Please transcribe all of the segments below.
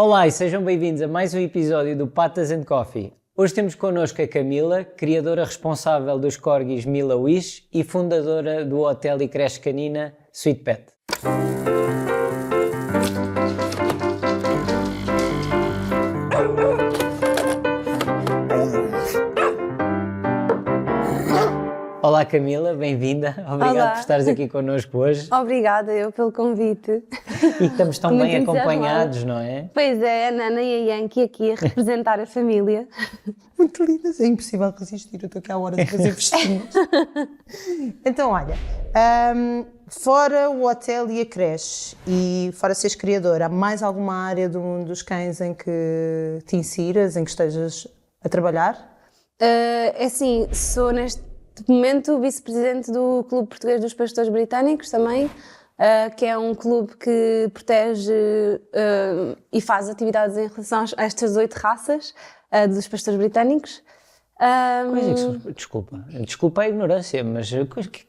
Olá e sejam bem-vindos a mais um episódio do Patas and Coffee. Hoje temos connosco a Camila, criadora responsável dos corgis Mila Wish e fundadora do hotel e creche canina Sweet Pet. Olá Camila, bem-vinda. Obrigado Olá. por estares aqui connosco hoje. Obrigada eu pelo convite. E estamos tão Muito bem acompanhados, entusiasmada. não é? Pois é, a Nana e a Yankee aqui a representar a família. Muito lindas, é impossível resistir, eu estou aqui à hora de fazer festinhas. Então, olha, fora o hotel e a creche e fora seres criadora, há mais alguma área dos cães em que te insiras, em que estejas a trabalhar? É assim, sou neste momento vice-presidente do Clube Português dos Pastores Britânicos também, que é um clube que protege e faz atividades em relação a estas 8 raças dos pastores britânicos. Desculpa a ignorância, mas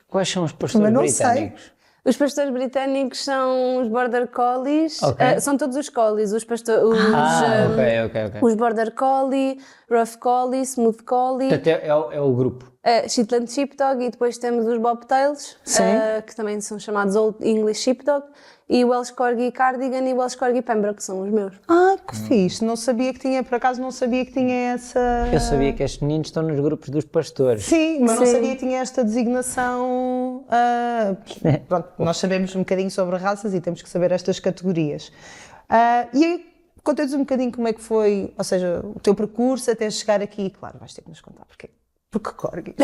quais são os pastores Mas não britânicos? Os pastores britânicos são os Border Collies, Ok. são todos os Collies, os Ok. os Border Collie, Rough Collie, Smooth Collie, Portanto, é o grupo. Shetland Sheepdog, e depois temos os Bobtails, que também são chamados Old English Sheepdog, e Welsh Corgi Cardigan e Welsh Corgi Pembroke, que são os meus. Que fixe, não sabia que tinha, por acaso não sabia que tinha essa... Eu sabia que estes meninos estão nos grupos dos pastores. Sim, mas não Sim. sabia que tinha esta designação. Pronto, nós sabemos um bocadinho sobre raças e temos que saber estas categorias. E aí, conta-nos um bocadinho como é que foi, ou seja, o teu percurso até chegar aqui. Claro, vais ter que nos contar porquê. Porque corgi.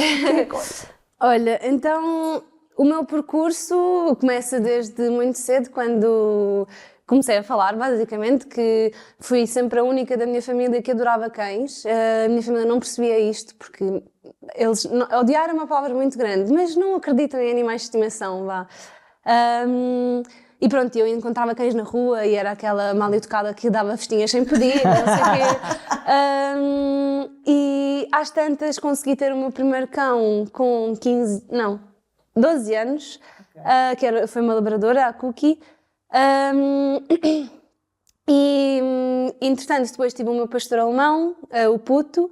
Olha, então o meu percurso começa desde muito cedo, quando comecei a falar, basicamente, que fui sempre a única da minha família que adorava cães. A minha família não percebia isto, porque eles... Odiar é uma palavra muito grande, mas não acreditam em animais de estimação, vá. E pronto, eu encontrava cães na rua e era aquela mal educada que dava festinhas sem pedir, não sei o quê. E às tantas consegui ter o meu primeiro cão com 12 anos, foi uma labradora, a Cookie. Entretanto, depois tive o meu pastor alemão, o Puto.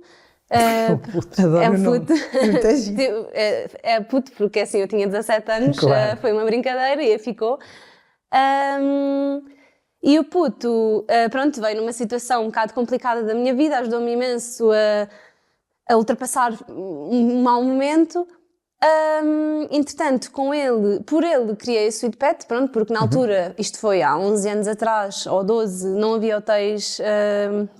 Adoro É o um nome. puto. Muito giro. É puto, porque assim eu tinha 17 anos, Claro. foi uma brincadeira e ficou. E o Puto, pronto, veio numa situação um bocado complicada da minha vida, ajudou-me imenso a ultrapassar um mau momento. Entretanto, por ele criei a Sweet Pet, pronto, porque na altura, isto foi há 11 anos atrás, ou 12, não havia hotéis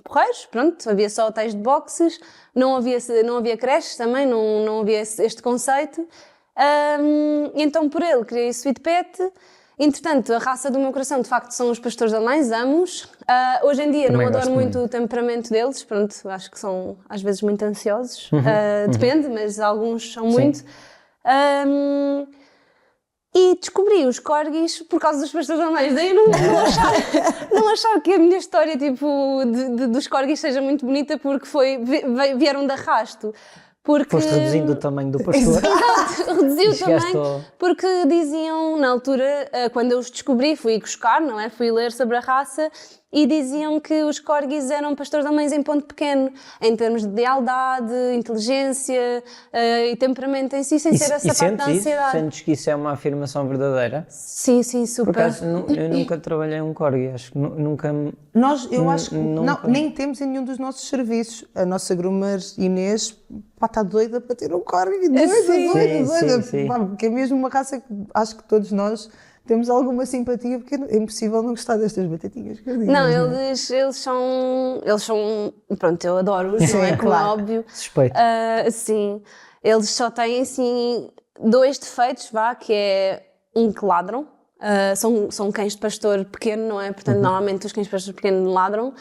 porreiros, pronto, havia só hotéis de boxes, não havia creches também, não havia este conceito. Então por ele criei a Sweet Pet. Entretanto, a raça do meu coração, de facto, são os pastores alemães, amo-os. Hoje em dia Também não adoro gosto muito muito. o temperamento deles, pronto, acho que são às vezes muito ansiosos, depende, mas alguns são muito. E descobri os corgis por causa dos pastores alemães, daí não achar que a minha história tipo, dos corgis seja muito bonita, porque vieram de arrasto. Porque... Foste reduzindo o tamanho do pastor. Reduziu E chegaste também, porque diziam, na altura, quando eu os descobri, fui buscar, não é? Fui ler sobre a raça e diziam que os corgis eram pastores alemães em ponto pequeno, em termos de lealdade, inteligência e temperamento em si, sem ser essa parte da ansiedade. Sentes que isso é uma afirmação verdadeira? Sim, Por super. acaso, eu nunca trabalhei um corgi, acho que nunca... Eu acho que nunca. nem temos em nenhum dos nossos serviços. A nossa groomer Inês está doida para ter um corgi. Doida. Sim. Pá, porque é mesmo uma raça que acho que todos nós temos alguma simpatia, porque é impossível não gostar destas batatinhas. Não, eles são, pronto, eu adoro-os, não é? Como é claro. óbvio. Suspeito. Sim, eles só têm, assim, 2 defeitos, vá, que é que ladram. São cães de pastor pequeno, não é? Portanto, normalmente os cães de pastor pequeno ladram.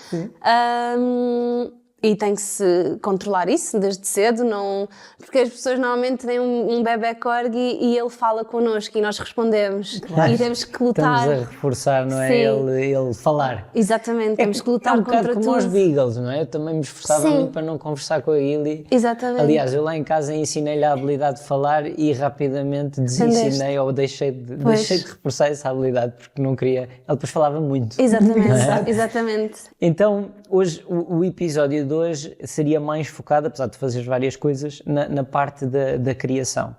E tem que se controlar isso desde cedo, não... porque as pessoas normalmente têm um bebé corgi e ele fala connosco e nós respondemos. Claro. E temos que lutar. Estamos a reforçar, não é? Sim. Ele falar. Exatamente, temos que lutar um bocado contra como tudo. os Beagles, não é? Eu também me esforçava Sim. muito para não conversar com a Gilly. Exatamente. Aliás, eu lá em casa ensinei-lhe a habilidade de falar e rapidamente desensinei ou deixei de reforçar essa habilidade porque não queria. Ele depois falava muito. Exatamente, exatamente. Então, hoje, o episódio de hoje seria mais focado, apesar de fazeres várias coisas, na parte da criação.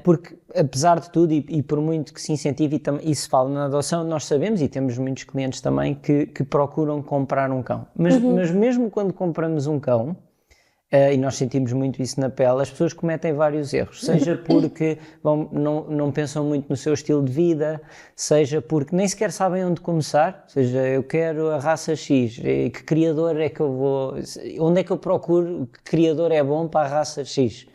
Porque, apesar de tudo, e por muito que se incentive e se fala na adoção, nós sabemos, e temos muitos clientes também, que procuram comprar um cão. Mas mesmo quando compramos um cão, e nós sentimos muito isso na pele, as pessoas cometem vários erros, seja porque não pensam muito no seu estilo de vida, seja porque nem sequer sabem onde começar, seja, eu quero a raça X, que criador é que eu vou, onde é que eu procuro, que criador é bom para a raça X?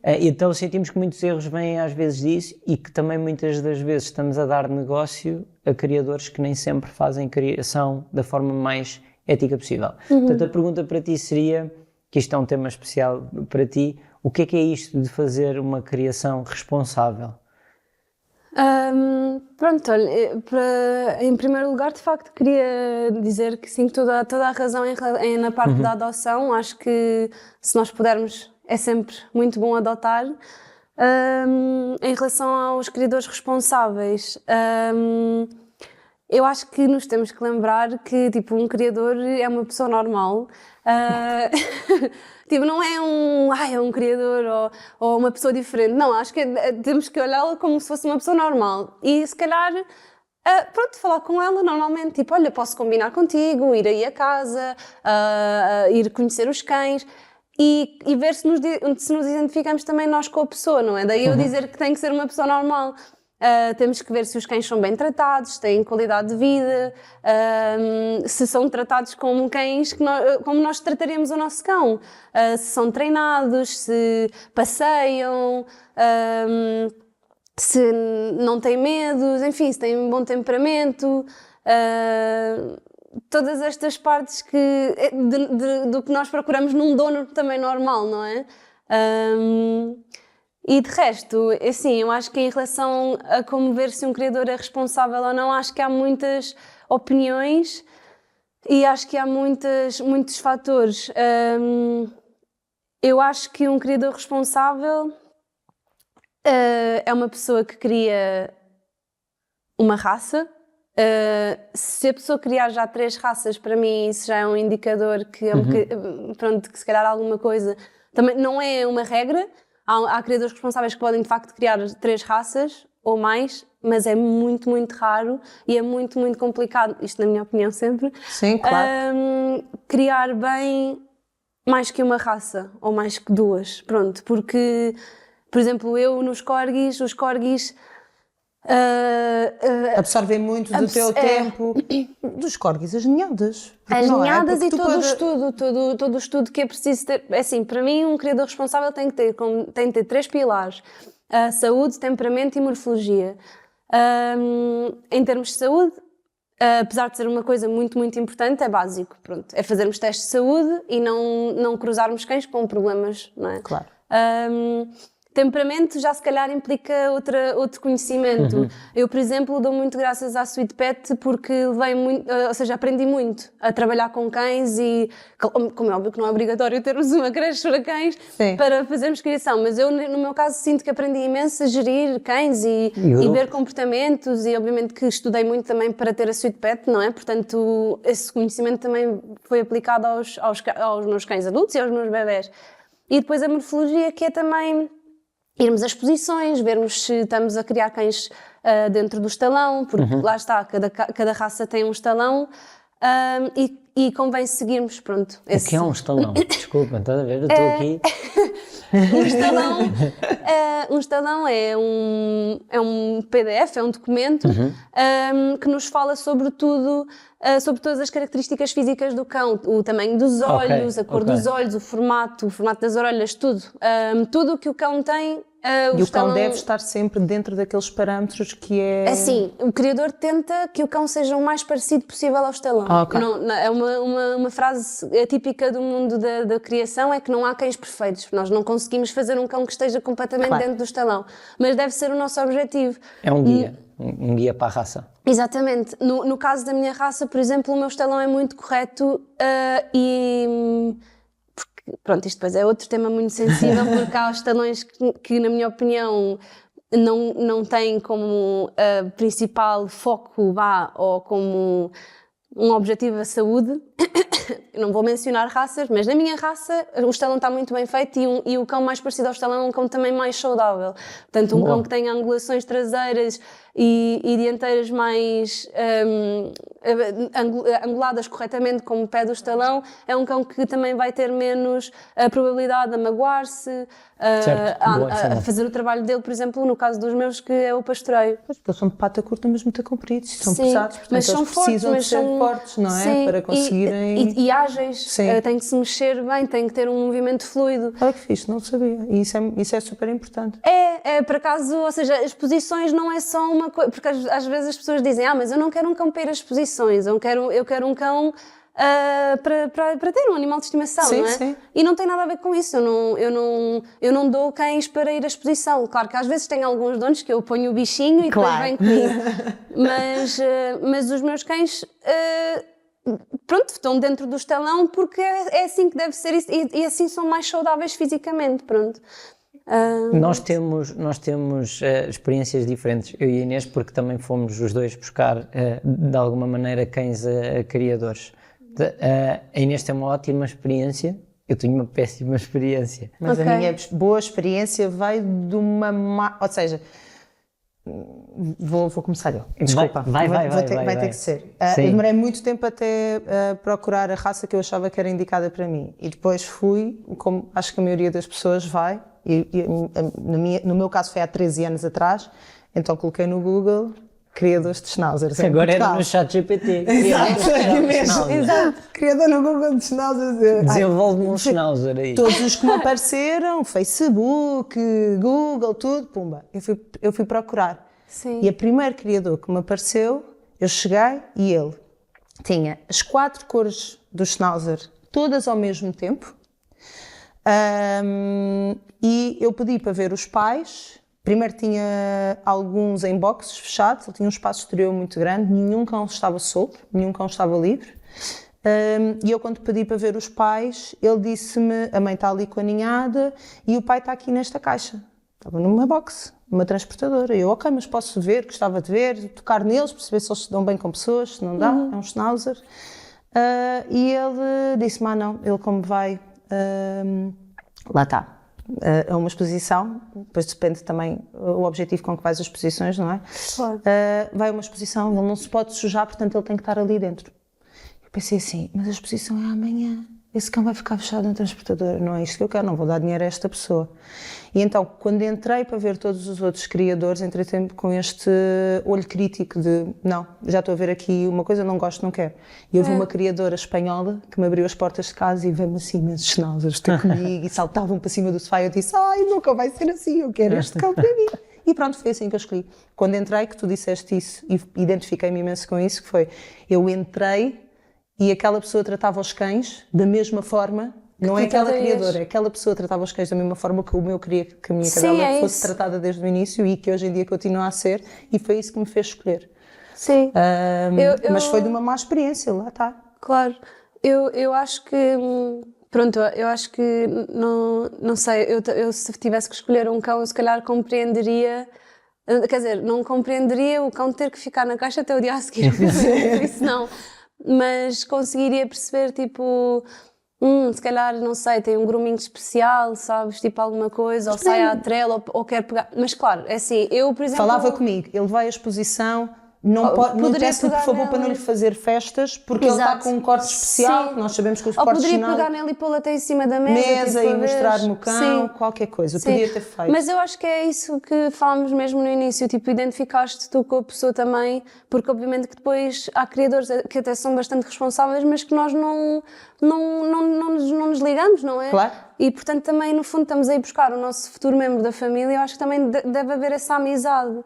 Então sentimos que muitos erros vêm às vezes disso e que também muitas das vezes estamos a dar negócio a criadores que nem sempre fazem criação da forma mais ética possível. Portanto, a pergunta para ti seria, que isto é um tema especial para ti, o que é isto de fazer uma criação responsável? Pronto, olha, em primeiro lugar, de facto, queria dizer que sim, toda a razão na parte da adoção. Acho que se nós pudermos, é sempre muito bom adotar. Em relação aos criadores responsáveis, eu acho que nos temos que lembrar que tipo, um criador é uma pessoa normal. Tipo, não é é um criador ou uma pessoa diferente. Não, acho que temos que olhá-la como se fosse uma pessoa normal. E se calhar, pronto, falar com ela normalmente. Tipo, olha, posso combinar contigo, ir aí a casa, ir conhecer os cães. E ver se nos identificamos também nós com a pessoa, não é? Daí eu dizer que tem que ser uma pessoa normal. Temos que ver se os cães são bem tratados, se têm qualidade de vida, se são tratados como cães como nós trataríamos o nosso cão, se são treinados, se passeiam, se não têm medos, enfim, se têm um bom temperamento. Todas estas partes do que nós procuramos num dono também normal, não é? E de resto, assim, eu acho que em relação a como ver se um criador é responsável ou não, acho que há muitas opiniões e acho que há muitos fatores. Eu acho que um criador responsável é uma pessoa que cria uma raça. Se a pessoa criar já 3 raças, para mim isso já é um indicador que, pronto, que se calhar alguma coisa... Também não é uma regra. Há criadores responsáveis que podem de facto criar 3 raças ou mais, mas é muito, muito raro e é muito, muito complicado, isto na minha opinião sempre. Sim, claro. Criar bem mais que uma raça ou mais que 2, pronto, porque, por exemplo, eu nos corgis, os corgis absorvem muito do teu tempo. Dos corgis, as ninhadas. As ninhadas e todo o o estudo que é preciso ter. Assim, para mim, um criador responsável tem que ter 3 pilares: saúde, temperamento e morfologia. Em termos de saúde, apesar de ser uma coisa muito, muito importante, é básico. Pronto, é fazermos testes de saúde e não cruzarmos cães com problemas, não é? Claro. Temperamento já se calhar implica outro conhecimento. Eu, por exemplo, dou muito graças à Sweet Pet porque levei muito, ou seja, aprendi muito a trabalhar com cães e, como é óbvio que não é obrigatório termos uma creche para cães para fazermos criação, mas eu, no meu caso, sinto que aprendi imenso a gerir cães e ver comportamentos e, obviamente, que estudei muito também para ter a Sweet Pet, não é? Portanto, esse conhecimento também foi aplicado aos meus cães adultos e aos meus bebés. E depois a morfologia, que é também... irmos a exposições, vermos se estamos a criar cães dentro do estalão, porque lá está, cada raça tem um estalão e convém seguirmos, pronto. O que é um estalão? Desculpa, estás a ver? Eu estou aqui... Um estalão é um PDF, é um documento que nos fala sobre tudo, sobre todas as características físicas do cão, o tamanho dos olhos, a cor dos olhos, o formato das orelhas, tudo. Tudo o que o cão tem E o cão deve estar sempre dentro daqueles parâmetros que é... Assim, o criador tenta que o cão seja o mais parecido possível ao estalão. Ok. É uma frase típica do mundo da criação, é que não há cães perfeitos. Nós não conseguimos fazer um cão que esteja completamente Claro. dentro do estalão. Mas deve ser o nosso objetivo. É um guia, um guia para a raça. Exatamente. No caso da minha raça, por exemplo, o meu estalão é muito correto porque, pronto, isto depois é outro tema muito sensível, porque há estalões que, na minha opinião, não têm como principal foco ou como um objetivo a saúde. Eu não vou mencionar raças, mas na minha raça o estalão está muito bem feito e o cão mais parecido ao estalão é um cão também mais saudável. Portanto, cão que tem angulações traseiras e dianteiras mais anguladas corretamente como o pé do estalão, é um cão que também vai ter menos probabilidade de magoar-se, a fazer o trabalho dele, por exemplo, no caso dos meus, que é o pastoreio. Pois, porque eles são de pata curta, mas muito compridos, são Sim, pesados, portanto mas são eles precisam fortes, de ser fortes, não é? Sim, Para conseguirem... E ágeis, Sim. têm que se mexer bem, têm que ter um movimento fluido. Olha que fixe, não sabia. E isso é super importante. É, por acaso, ou seja, as posições não é só uma coisa, porque às vezes as pessoas dizem, mas eu não quero um cão para ir às posições, eu quero um cão para ter um animal de estimação, Sim, não é? sim. E não tem nada a ver com isso, eu não dou cães para ir à exposição. Claro que às vezes tem alguns donos que eu ponho o bichinho e Claro. depois vem comigo. Mas os meus cães... pronto, estão dentro do estalão porque é assim que deve ser e assim são mais saudáveis fisicamente, pronto. Nós temos experiências diferentes, eu e a Inês, porque também fomos os dois buscar, de alguma maneira, cães a criadores. A Inês tem uma ótima experiência, eu tenho uma péssima experiência. Mas Ok. a minha boa experiência veio de uma má... Ou seja, vou começar eu. Desculpa. Vai Vai ter que ser. Eu Sim. demorei muito tempo até procurar a raça que eu achava que era indicada para mim. E depois fui, como acho que a maioria das pessoas vai, no meu caso foi há 13 anos atrás, então coloquei no Google criadores de schnauzers. em Agora era Portugal. no chat GPT. Exato, criador no Google de schnauzers. Desenvolve-me um schnauzer aí. Todos os que me apareceram, Facebook, Google, tudo, pumba. Eu fui procurar. Sim. E o primeiro criador que me apareceu, eu cheguei e ele tinha as 4 cores do Schnauzer todas ao mesmo tempo. E eu pedi para ver os pais. Primeiro tinha alguns em boxes fechados, ele tinha um espaço exterior muito grande, nenhum cão estava solto, nenhum cão estava livre. E eu, quando pedi para ver os pais, ele disse-me: a mãe está ali com a ninhada e o pai está aqui nesta caixa. Estava numa box, numa transportadora. Eu, ok, mas posso ver, gostava de ver, tocar neles, perceber se eles se dão bem com pessoas, se não dá, é um schnauzer. E ele disse-me: não, ele como vai, lá está. É uma exposição, depois depende também o objetivo com que vais às exposições, não é? Claro. Vai a uma exposição, ele não se pode sujar, portanto ele tem que estar ali dentro. Eu pensei assim, mas a exposição é amanhã, esse cão vai ficar fechado na transportadora, não é isto que eu quero, não vou dar dinheiro a esta pessoa. E então, quando entrei para ver todos os outros criadores, entrei sempre com este olho crítico de, não, já estou a ver aqui uma coisa, não gosto, não quero. E houve uma criadora espanhola que me abriu as portas de casa e veio-me assim imensos schnauzers ter comigo e saltavam para cima do sofá e eu disse, nunca vai ser assim, eu quero este cão para mim. E pronto, foi assim que eu escolhi. Quando entrei, que tu disseste isso e identifiquei-me imenso com isso, que foi, eu entrei e aquela pessoa tratava os cães da mesma forma. Não é aquela criadora, é aquela pessoa tratava os cães da mesma forma que o meu queria que a minha cadela fosse tratada desde o início e que hoje em dia continua a ser, e foi isso que me fez escolher. Sim. Mas foi de uma má experiência, lá está. Claro. Eu acho que, pronto, eu acho que, não sei, eu se tivesse que escolher um cão, eu se calhar compreenderia, quer dizer, não compreenderia o cão ter que ficar na caixa até o dia a seguir, isso não, mas conseguiria perceber, tipo... se calhar, não sei, tem um grooming especial, sabes, tipo alguma coisa, ou sai à trela, ou quer pegar... Mas claro, é assim, eu, por exemplo... Falava comigo, ele vai à exposição, não peço-lhe, por favor, para não lhe fazer festas, porque ele está com um corte especial, que nós sabemos que os cortes... Ou poderia pegar nele e pô-lo até em cima da mesa e mostrar-me o cão, qualquer coisa, podia ter feito. Mas eu acho que é isso que falámos mesmo no início, tipo, identificaste tu com a pessoa também, porque obviamente que depois há criadores que até são bastante responsáveis, mas que nós não nos ligamos, não é? Claro. E portanto também no fundo estamos a ir buscar o nosso futuro membro da família. Eu acho que também deve haver essa amizade.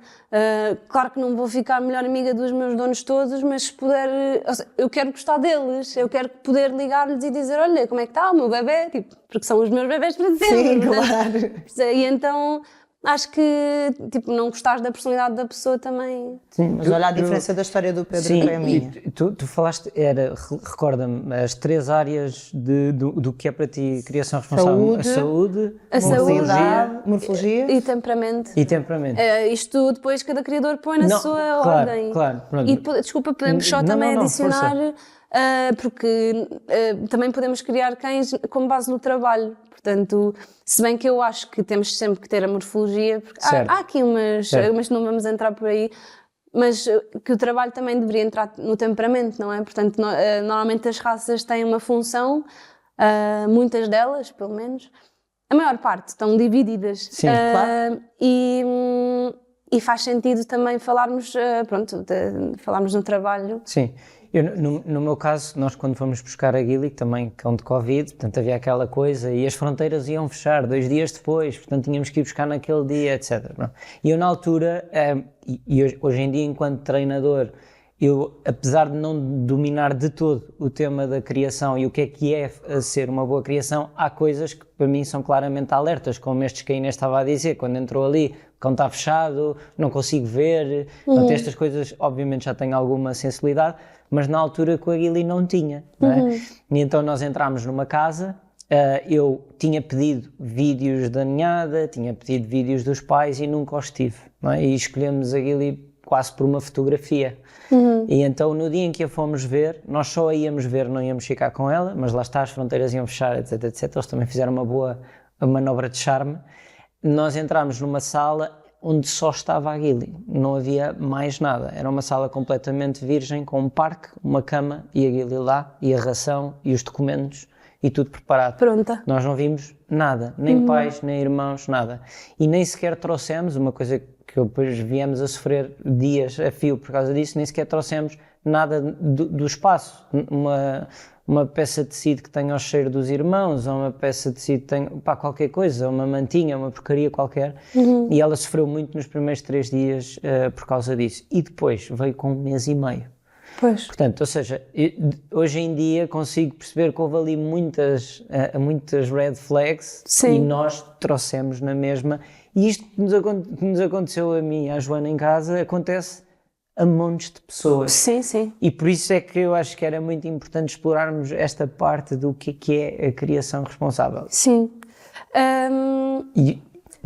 Claro que não vou ficar a melhor amiga dos meus donos todos, mas se puder, ou seja, eu quero gostar deles, eu quero poder ligar-lhes e dizer, olha, como é que está o meu bebê, tipo, porque são os meus bebés para sempre. Sim, claro. E então acho que tipo, não gostares da personalidade da pessoa também. Sim, Mas olha a diferença da história do Pedro sim, com a minha. e tu falaste, recorda-me, as 3 áreas do que é para ti criação responsável. Saúde, A saúde, morfologia E temperamento. e temperamento. Isto depois cada criador põe na Não, sua claro, ordem. claro, pronto. E desculpa, podemos só Não, também não, adicionar, força. porque também podemos criar cães com base no trabalho. Portanto, se bem que eu acho que temos sempre que ter a morfologia, porque Certo. há aqui umas, Certo. mas não vamos entrar por aí, mas que o trabalho também deveria entrar no temperamento, não é? Portanto, normalmente as raças têm uma função, muitas delas, pelo menos, a maior parte estão divididas. Sim, claro. E faz sentido também falarmos, falarmos no trabalho. Sim, no meu caso, nós quando fomos buscar a Gilly, também cão de Covid, portanto havia aquela coisa e as fronteiras iam fechar 2 dias depois, portanto tínhamos que ir buscar naquele dia, etc. E eu na altura, e hoje em dia enquanto treinador, eu apesar de não dominar de todo o tema da criação e o que é ser uma boa criação, há coisas que para mim são claramente alertas, como estes que a Inês estava a dizer, quando entrou ali, o cão está fechado, não consigo ver, portanto estas coisas obviamente já tenho alguma sensibilidade, mas na altura com a Gilly não tinha, não é? E então nós entramos numa casa, eu tinha pedido vídeos da ninhada, tinha pedido vídeos dos pais e nunca os tive, não é? E escolhemos a Gilly quase por uma fotografia. E então no dia em que a fomos ver, nós só a íamos ver, não íamos ficar com ela, mas lá está, as fronteiras iam fechar, etc, etc. Eles também fizeram uma boa manobra de charme. Nós entramos numa sala onde só estava a Gilly, não havia mais nada. Era uma sala completamente virgem, com um parque, uma cama e a Gilly lá, e a ração e os documentos e tudo preparado. Pronta. Nós não vimos nada, nem pais, nem irmãos, nada. E nem sequer trouxemos, uma coisa que depois viemos a sofrer dias a fio por causa disso, nem sequer trouxemos nada do espaço. Uma peça de tecido que tenha o cheiro dos irmãos, ou uma peça de tecido que tenha, qualquer coisa, uma mantinha, uma porcaria qualquer. E ela sofreu muito nos primeiros 3 dias por causa disso. E depois veio com 1 mês e meio. Pois. Portanto, ou seja, hoje em dia consigo perceber que houve ali muitas red flags. Sim. E nós trouxemos na mesma. E isto que nos aconteceu a mim e à Joana em casa acontece a montes de pessoas. Sim, sim. E por isso é que eu acho que era muito importante explorarmos esta parte do que é a criação responsável. Sim. E,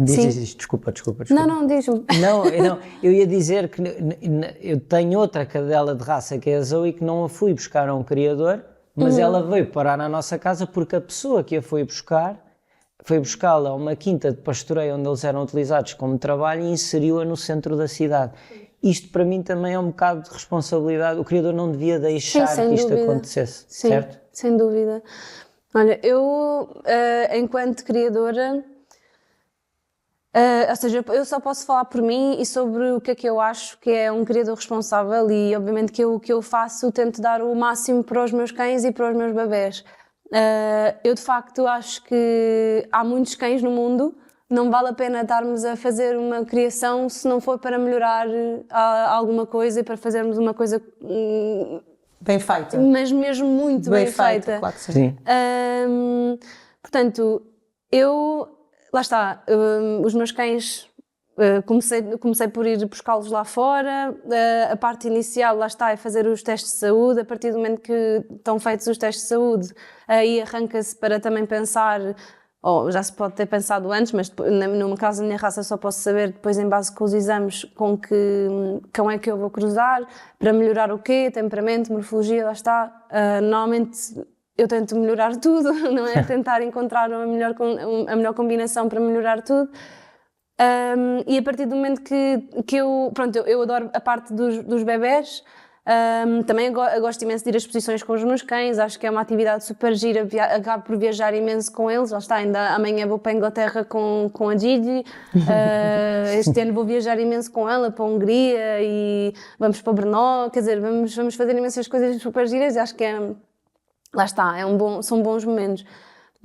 Sim. diz, desculpa. Não, diz-me. Não, eu ia dizer que eu tenho outra cadela de raça que é a Zoe, que não a fui buscar a um criador, mas ela veio parar na nossa casa porque a pessoa que a foi buscá-la a uma quinta de pastoreio onde eles eram utilizados como trabalho e inseriu-a no centro da cidade. Isto para mim também é um bocado de responsabilidade, o criador não devia deixar Sim, sem que isto dúvida. acontecesse, Sim, certo? sem dúvida. Olha, eu, enquanto criadora, ou seja, eu só posso falar por mim e sobre o que é que eu acho que é um criador responsável e obviamente que o que eu faço tento dar o máximo para os meus cães e para os meus bebés. Eu de facto acho que há muitos cães no mundo, não vale a pena estarmos a fazer uma criação se não for para melhorar alguma coisa e para fazermos uma coisa Bem feita. mas mesmo muito bem feita. Claro que sim. Sim. Portanto, lá está, os meus cães, comecei por ir buscá-los lá fora, a parte inicial, lá está, é fazer os testes de saúde, a partir do momento que estão feitos os testes de saúde, aí arranca-se para também pensar, ou já se pode ter pensado antes, mas no caso da minha raça só posso saber depois em base com os exames com que cão é que eu vou cruzar, para melhorar o quê, temperamento, morfologia, lá está, normalmente eu tento melhorar tudo, não é? Tentar encontrar a melhor combinação para melhorar tudo. E a partir do momento que eu adoro a parte dos bebés, também gosto imenso de ir a exposições com os meus cães, acho que é uma atividade super gira, acabo por viajar imenso com eles, lá está, ainda amanhã vou para a Inglaterra com a Gigi, este ano vou viajar imenso com ela para a Hungria e vamos para Brno, quer dizer, vamos fazer imensas coisas super giras e acho que lá está, são bons momentos.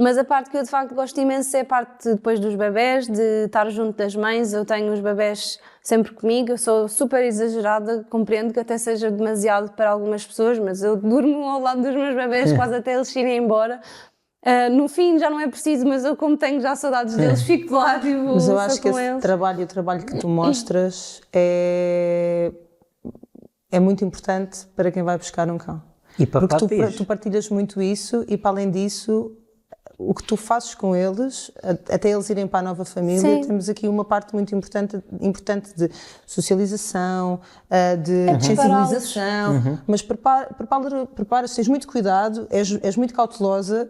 Mas a parte que eu de facto gosto imenso é a parte depois dos bebés, de estar junto das mães. Eu tenho os bebés sempre comigo, eu sou super exagerada, compreendo que até seja demasiado para algumas pessoas, mas eu durmo ao lado dos meus bebés quase até eles irem embora. No fim já não é preciso, mas eu como tenho já saudades deles, fico lá, tipo, Mas eu acho que com esse eles. trabalho, o trabalho que tu mostras é muito importante para quem vai buscar um cão. E para Porque papéis. tu partilhas muito isso e, para além disso, o que tu fazes com eles, até eles irem para a nova família, Sim. temos aqui uma parte muito importante de socialização, de prepará-los. sensibilização, mas preparas, tens muito cuidado, és muito cautelosa,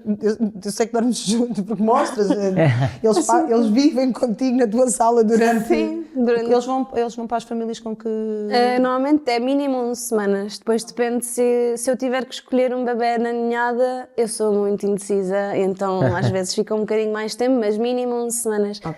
eu sei que dormes junto, porque mostras, eles vivem contigo na tua sala durante... Sim, durante... Eles vão para as famílias com que... Normalmente é mínimo 11 semanas, depois depende se eu tiver que escolher um bebê na ninhada, eu sou muito indecisa, então às vezes fica um bocadinho mais tempo, mas mínimo 11 semanas. Okay.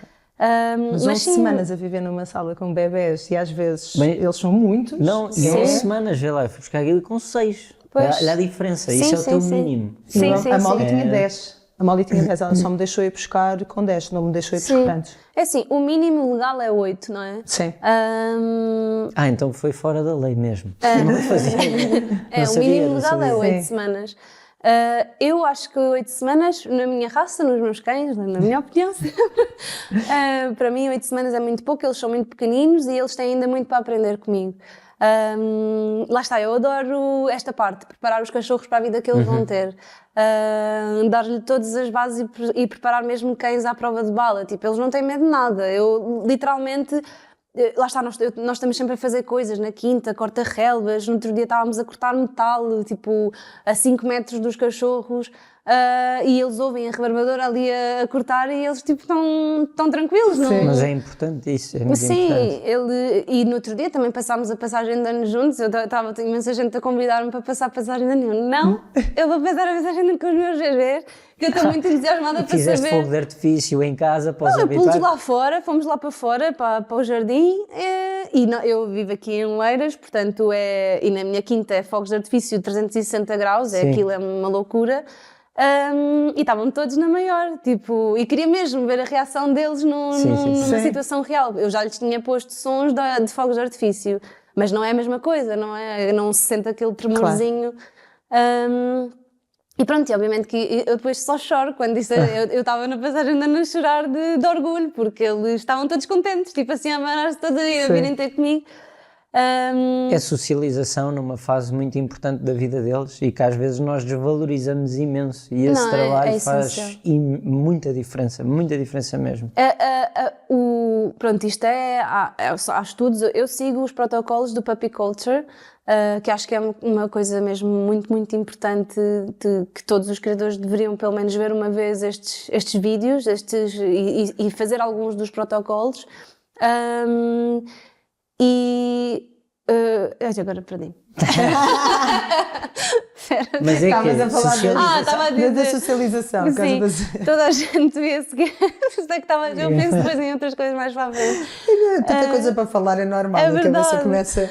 Mas 11 sim, semanas a viver numa sala com bebés e às vezes Bem, eles são muitos. Não, e 11 semanas, vê lá, eu fui buscar aquilo com 6. Pois. Olha a diferença, Sim, isso é o sim, teu sim. mínimo. Sim, A Molly sim. tinha 10. A Molly tinha 10, ela só me deixou ir buscar com 10, não me deixou ir Sim. buscar antes. É assim, o mínimo legal é 8, não é? Sim. Então foi fora da lei mesmo. Não fazia. É, Não o sabia, mínimo não legal é sabia. 8 Sim. semanas. Eu acho que 8 semanas, na minha raça, nos meus cães, na minha opinião, para mim 8 semanas é muito pouco, eles são muito pequeninos e eles têm ainda muito para aprender comigo. Lá está, eu adoro esta parte, preparar os cachorros para a vida que eles vão ter. Dar-lhe todas as bases e preparar mesmo cães à prova de bala. Tipo, eles não têm medo de nada. Eu, literalmente... Lá está, nós estamos sempre a fazer coisas na quinta, corta-relvas, no outro dia estávamos a cortar metal, tipo, a 5 metros dos cachorros, e eles ouvem a rebarbadora ali a cortar e eles, tipo, estão tranquilos, não? Mas é importante isso, é muito Sim, importante. e no outro dia também passámos a passagem de ano juntos, tinha imensa gente a convidar-me para passar a passagem de ano. Não, eu vou passar a passagem de ano com os meus bebês, que eu estou muito entusiasmada para Fizeste saber. fogo de artifício em casa para os Pulos habitar? lá fora, fomos lá para fora, para o jardim, eu vivo aqui em Oeiras, portanto, e na minha quinta é fogos de artifício 360 graus, Sim. aquilo é uma loucura. E estavam todos na maior, tipo, e queria mesmo ver a reação deles numa Sim. situação real. Eu já lhes tinha posto sons de fogos de artifício, mas não é a mesma coisa, não se sente aquele tremorzinho. E pronto, e obviamente que eu depois só choro quando disse, eu estava na passagem de ano a chorar de orgulho, porque eles estavam todos contentes, tipo assim, a amarar-se toda a vida, a virem ter comigo. É socialização numa fase muito importante da vida deles e que às vezes nós desvalorizamos imenso e esse Não, trabalho é faz essencial. muita diferença mesmo. Pronto, isto há estudos, eu sigo os protocolos do Puppy Culture, que acho que é uma coisa mesmo muito, muito importante, que todos os criadores deveriam pelo menos ver uma vez estes vídeos e fazer alguns dos protocolos. Agora perdi. Mas é Estavas que a falar estava a dizer. da socialização. por causa Sim, das- toda a gente devia seguir. Eu penso depois em outras coisas mais para a frente. Tanta coisa para falar, é normal. é A cabeça verdade. começa...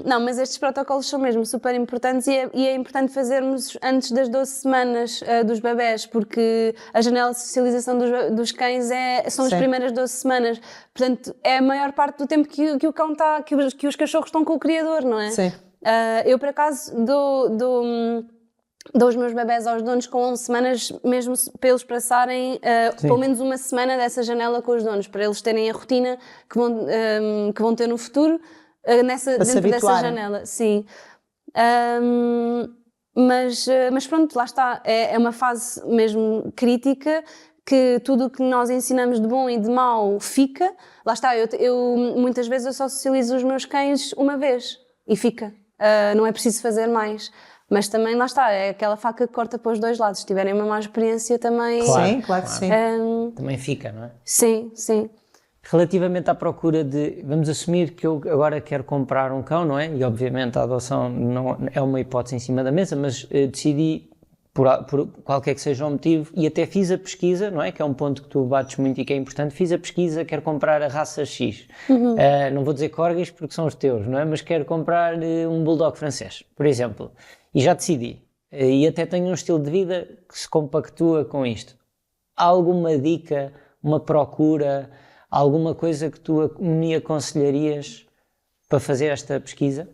Não, mas estes protocolos são mesmo super importantes e é importante fazermos antes das 12 semanas dos bebés, porque a janela de socialização dos cães são as Sim. primeiras 12 semanas. Portanto, é a maior parte do tempo que o cão está, que os cachorros estão com o criador, não é? Sim. Eu, por acaso, dou os meus bebés aos donos com 11 semanas, mesmo para eles passarem pelo menos uma semana dessa janela com os donos, para eles terem a rotina que vão ter no futuro. Dentro dessa habituarem. janela, sim. Mas pronto, lá está, é uma fase mesmo crítica, que tudo o que nós ensinamos de bom e de mau fica. Lá está, eu muitas vezes eu só socializo os meus cães uma vez e fica, não é preciso fazer mais. Mas também, lá está, é aquela faca que corta para os dois lados. Se tiverem uma má experiência também... Claro. Sim, claro que sim. Também fica, não é? Sim, sim. Relativamente à procura vamos assumir que eu agora quero comprar um cão, não é? E obviamente a adoção não é uma hipótese em cima da mesa, mas decidi, por qualquer que seja o motivo, e até fiz a pesquisa, não é? Que é um ponto que tu bates muito e que é importante, fiz a pesquisa, quero comprar a raça X. Não vou dizer corgis porque são os teus, não é? Mas quero comprar um bulldog francês, por exemplo. E já decidi. e até tenho um estilo de vida que se compactua com isto. Há alguma dica, uma procura, alguma coisa que tu me aconselharias para fazer esta pesquisa?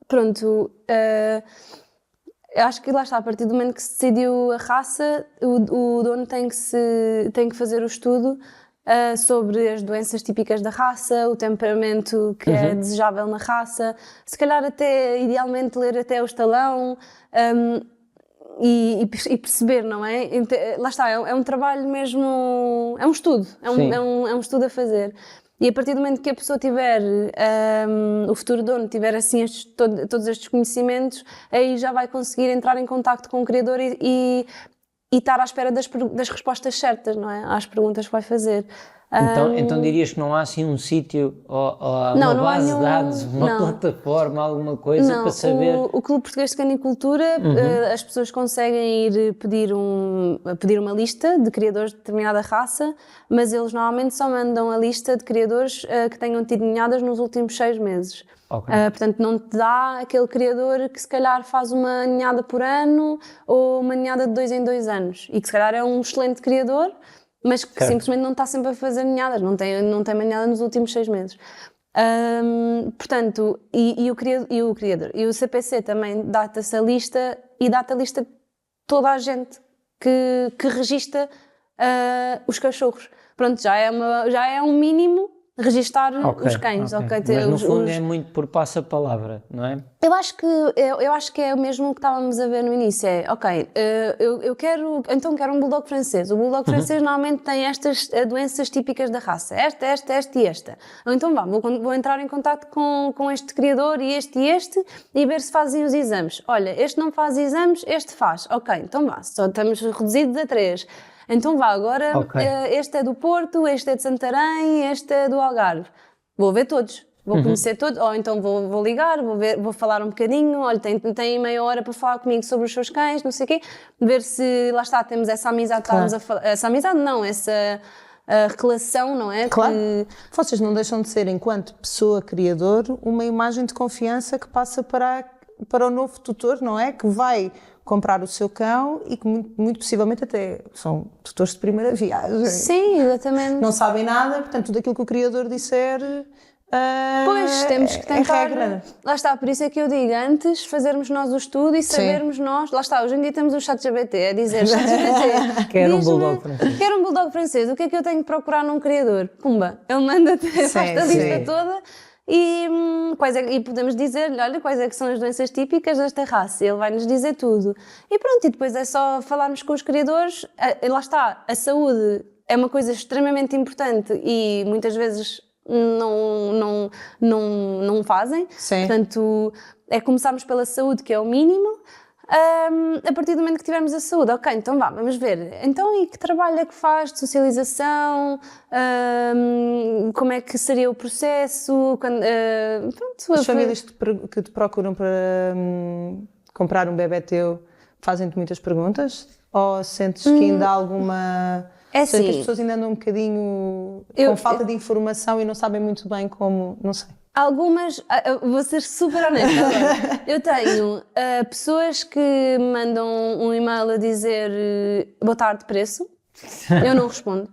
Pronto, eu acho que lá está, a partir do momento que se decidiu a raça, o dono tem que fazer o estudo sobre as doenças típicas da raça, o temperamento que é desejável na raça, se calhar até, idealmente, ler até o estalão e perceber, não é? Lá está, é um trabalho mesmo, é um estudo, é um estudo a fazer. E a partir do momento que a pessoa tiver, o futuro dono tiver assim todos estes conhecimentos, aí já vai conseguir entrar em contacto com o criador e estar à espera das respostas certas, não é? Às perguntas que vai fazer. Então dirias que não há assim um sítio ou uma base de dados, uma plataforma, alguma coisa para saber? O Clube Português de Canicultura, as pessoas conseguem ir pedir uma lista de criadores de determinada raça, mas eles normalmente só mandam a lista de criadores que tenham tido ninhadas nos últimos 6 meses. Okay. Portanto, não te dá aquele criador que se calhar faz uma ninhada por ano ou uma ninhada de 2 em 2 anos e que se calhar é um excelente criador, mas que simplesmente não está sempre a fazer ninhadas, não tem uma ninhada nos últimos 6 meses. Portanto, o criador e o CPC também dá-te essa lista e dá-te a lista de toda a gente que registra os cachorros. Pronto, já é um mínimo registar os cães. Okay. Mas no fundo é muito por passa-palavra, não é? Eu acho que é o mesmo que estávamos a ver no início. Eu quero um bulldog francês. O bulldog francês normalmente tem estas doenças típicas da raça. Esta e esta. Ou então vou entrar em contato com este criador e e ver se fazem os exames. Olha, este não faz exames, este faz. Ok, então só estamos reduzidos a 3. Então agora este é do Porto, este é de Santarém, este é do Algarve. Vou ver todos. Vou conhecer todos, ou então vou ligar, vou falar um bocadinho, olha, tem meia hora para falar comigo sobre os seus cães, não sei o quê, ver se, lá está, temos essa amizade, essa amizade não, essa relação, não é? Claro, vocês não deixam de ser, enquanto pessoa criador, uma imagem de confiança que passa para o novo tutor, não é? Que vai comprar o seu cão e que muito possivelmente até são tutores de primeira viagem. Sim, exatamente. Não sabem nada, portanto tudo aquilo que o criador disser pois, temos que tentar, regra. Lá está, por isso é que eu digo, antes fazermos nós o estudo e sabermos nós, lá está, hoje em dia temos o ChatGPT, a dizer, ChatGPT, quero um bulldog francês. Quero um bulldog francês, o que é que eu tenho que procurar num criador? Pumba, ele manda-te, faz-te a lista toda. E podemos dizer-lhe, olha, quais é que são as doenças típicas desta raça, ele vai-nos dizer tudo. E pronto, e depois é só falarmos com os criadores, lá está, a saúde é uma coisa extremamente importante e muitas vezes não fazem. Sim. Portanto, é começarmos pela saúde, que é o mínimo. A partir do momento que tivermos a saúde, ok, então vamos ver, então e que trabalho é que faz de socialização, como é que seria o processo, pronto, as famílias que te procuram para comprar um bebé teu fazem-te muitas perguntas? Ou sentes que ainda há alguma... Sentes que as pessoas ainda andam um bocadinho com falta de informação e não sabem muito bem como, não sei. Algumas, vou ser super honesta agora. Eu tenho pessoas que mandam um e-mail a dizer boa tarde, preço. Eu não respondo.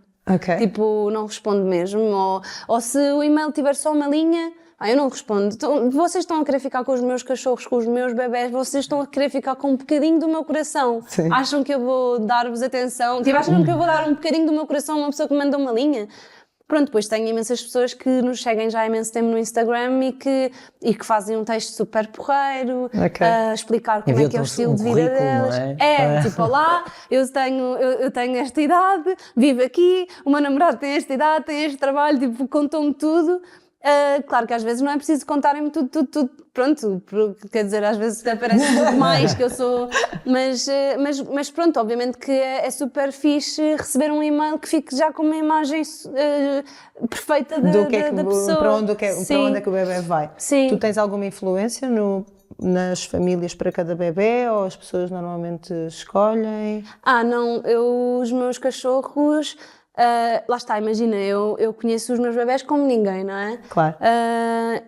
Tipo, não respondo mesmo. Ou se o e-mail tiver só uma linha, eu não respondo. Então, vocês estão a querer ficar com os meus cachorros, com os meus bebés, vocês estão a querer ficar com um bocadinho do meu coração. Sim. Acham que eu vou dar-vos atenção? Tipo, acham que eu vou dar um bocadinho do meu coração a uma pessoa que manda uma linha? Pronto, depois tenho imensas pessoas que nos seguem já há imenso tempo no Instagram e que fazem um texto super porreiro, a explicar como é que é o estilo de vida deles. Tipo, olá, eu tenho esta idade, vivo aqui, o meu namorado tem esta idade, tem este trabalho, tipo, contou-me tudo. Claro que às vezes não é preciso contarem-me tudo, pronto, quer dizer, às vezes até parece demais que eu sou, mas pronto, obviamente que é super fixe receber um e-mail que fique já com uma imagem perfeita da pessoa. Para onde é que o bebé vai. Sim. Tu tens alguma influência nas famílias para cada bebé ou as pessoas normalmente escolhem? Não, os meus cachorros... lá está, imagina, eu conheço os meus bebés como ninguém, não é? Claro.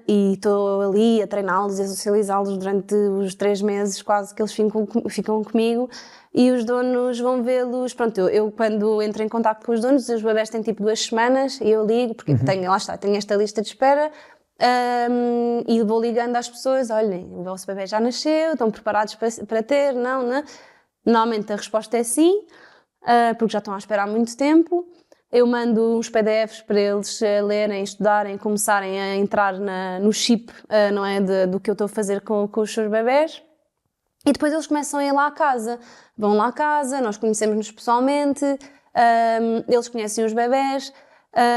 E estou ali a treiná-los e a socializá-los durante os 3 meses quase que eles ficam comigo, e os donos vão vê-los. Pronto, eu quando entro em contacto com os donos, os bebés têm tipo 2 semanas e eu ligo, porque tenho esta lista de espera. E vou ligando às pessoas: olhem, o vosso bebê já nasceu, estão preparados para ter? Não, não? Normalmente a resposta é sim, porque já estão a esperar muito tempo. Eu mando uns PDFs para eles lerem, estudarem, começarem a entrar no chip, não é, do que eu estou a fazer com os seus bebés. E depois eles começam a ir lá à casa. Vão lá à casa, nós conhecemos-nos pessoalmente, eles conhecem os bebés.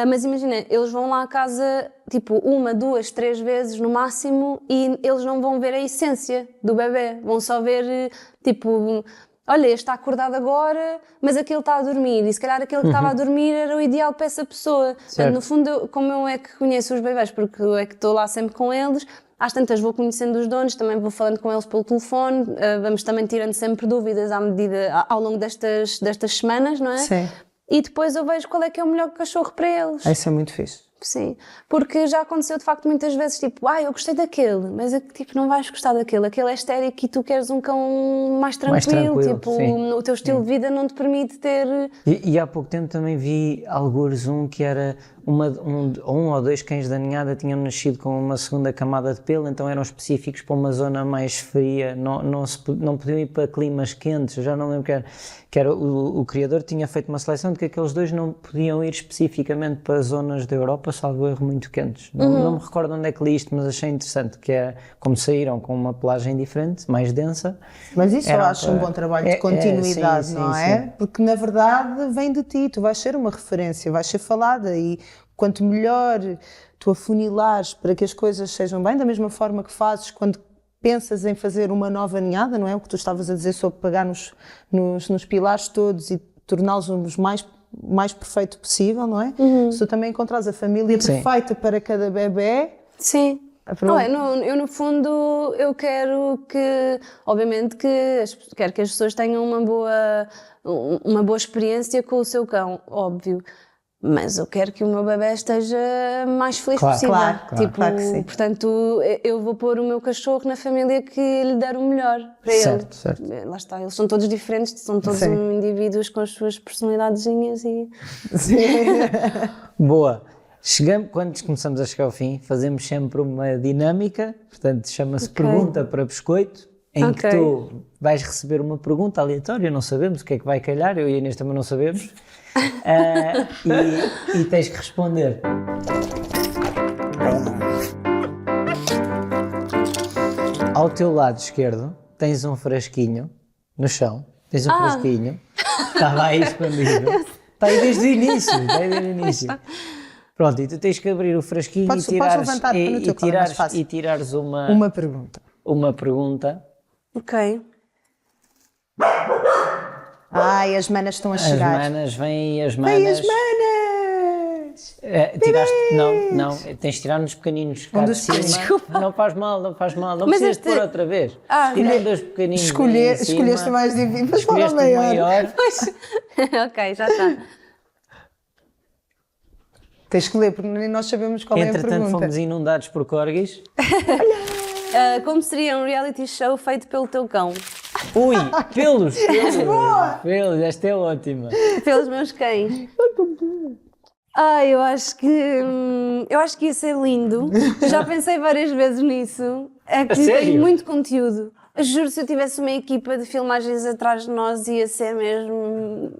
Mas imagina, eles vão lá à casa tipo 1, 2, 3 vezes no máximo, e eles não vão ver a essência do bebê, vão só ver tipo: olha, este está acordado agora, mas aquele está a dormir, e se calhar aquele que estava a dormir era o ideal para essa pessoa. Portanto, no fundo, como eu é que conheço os bebés, porque eu é que estou lá sempre com eles, às tantas vou conhecendo os donos, também vou falando com eles pelo telefone, vamos também tirando sempre dúvidas ao longo destas semanas, não é? Sim. E depois eu vejo qual é que é o melhor cachorro para eles. Isso é muito fixe. Sim, porque já aconteceu de facto muitas vezes, tipo: eu gostei daquele, mas tipo, não vais gostar daquele, aquele é estérico e tu queres um cão mais tranquilo, tipo, sim. o teu estilo de vida não te permite ter... E há pouco tempo também vi algures que era um ou 2 cães da ninhada tinham nascido com uma segunda camada de pelo, então eram específicos para uma zona mais fria, não podiam ir para climas quentes. Eu já não lembro que era o criador tinha feito uma seleção de que aqueles 2 não podiam ir especificamente para zonas da Europa, salvo erro, muito quentes. Não me recordo onde é que li isto, mas achei interessante, que é como saíram com uma pelagem diferente, mais densa. Mas isso eu acho um bom trabalho de continuidade, sim, não sim, é? sim. Porque na verdade vem de ti, tu vais ser uma referência, vais ser falada, e quanto melhor tu afunilares para que as coisas sejam bem, da mesma forma que fazes quando pensas em fazer uma nova ninhada, não é? O que tu estavas a dizer sobre pegar nos pilares todos e torná-los o mais perfeito possível, não é? Se tu também encontrares a família perfeita para cada bebê... Sim. Não é, eu no fundo eu quero que, obviamente quero que as pessoas tenham uma boa experiência com o seu cão, óbvio. Mas eu quero que o meu bebê esteja mais feliz possível. Claro que sim. Portanto, eu vou pôr o meu cachorro na família que lhe der o melhor para ele. Certo. Lá está, eles são todos diferentes, são todos indivíduos com as suas personalidadezinhas e... Boa. Quando começamos a chegar ao fim, fazemos sempre uma dinâmica, portanto chama-se pergunta para biscoito, em que tu vais receber uma pergunta aleatória, não sabemos o que é que vai calhar, eu e a Inês também não sabemos, e tens que responder. Ao teu lado esquerdo tens um frasquinho no chão, frasquinho, estava aí escondido, está aí desde o início. Pronto, e tu tens que abrir o frasquinho e tirares uma pergunta. Uma pergunta. Ok. Ai, as manas estão a chegar. Vêm as Vêm as manas. manas! Tiraste? Não, tens de tirar nos pequeninos cá de cima. Desculpa. Não faz mal, não Mas precisas pôr outra vez. Tirando os pequeninos. Escolheste mais difícil, mas qual é o maior? Ok, já está. Tens que ler, porque nem nós sabemos qual é a pergunta. Entretanto, fomos inundados por corgis. Como seria um reality show feito pelo teu cão? Ui, pelos! Esta é ótima. Pelos meus cães. Eu acho que ia ser lindo. Já pensei várias vezes nisso. É que tem muito conteúdo. Juro, se eu tivesse uma equipa de filmagens atrás de nós, ia ser mesmo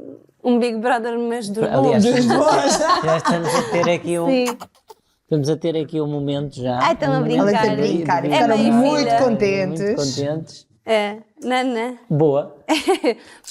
um Big Brother, mas dos bons. Já estamos a ter aqui Sim. Estamos a ter aqui um momento já. Estão a brincar. Elas a brincar, É ficaram minha muito filha. contentes. É, Nana. Boa.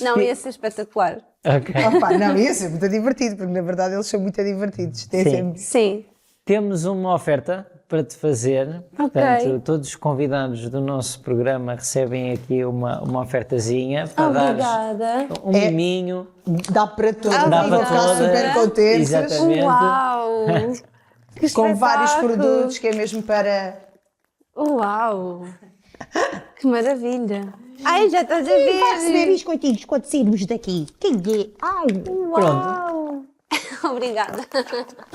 Não, ia ser espetacular. Ok. Opa, não, ia ser muito divertido, porque na verdade eles são muito divertidos. Sim. Temos uma oferta para te fazer. Portanto, todos os convidados do nosso programa recebem aqui uma ofertazinha para Obrigada. dar um miminho. Dá para todos, Dá para ficar todas. super contentes. Exatamente. Uau! Que Com vários espetáculo. produtos que é mesmo para... Uau! Que maravilha! Ai, já estás a ver! Vai receber biscoitinhos quando sairmos daqui. Quem é? Ai, Pronto. Obrigada.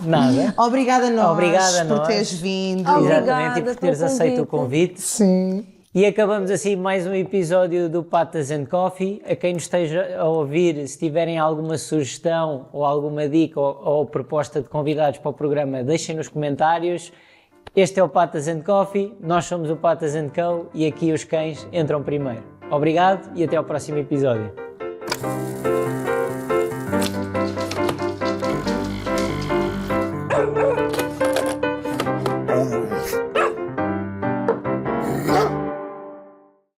Nada. Obrigada a nós Obrigada a por nós. teres vindo. Obrigada Exatamente, e por teres pelo aceito o convite. convite. Sim. E acabamos assim mais um episódio do Patas and Coffee. A quem nos esteja a ouvir, se tiverem alguma sugestão ou alguma dica ou proposta de convidados para o programa, deixem nos comentários. Este é o Patas and Coffee, nós somos o Patas and Co e aqui os cães entram primeiro. Obrigado e até ao próximo episódio.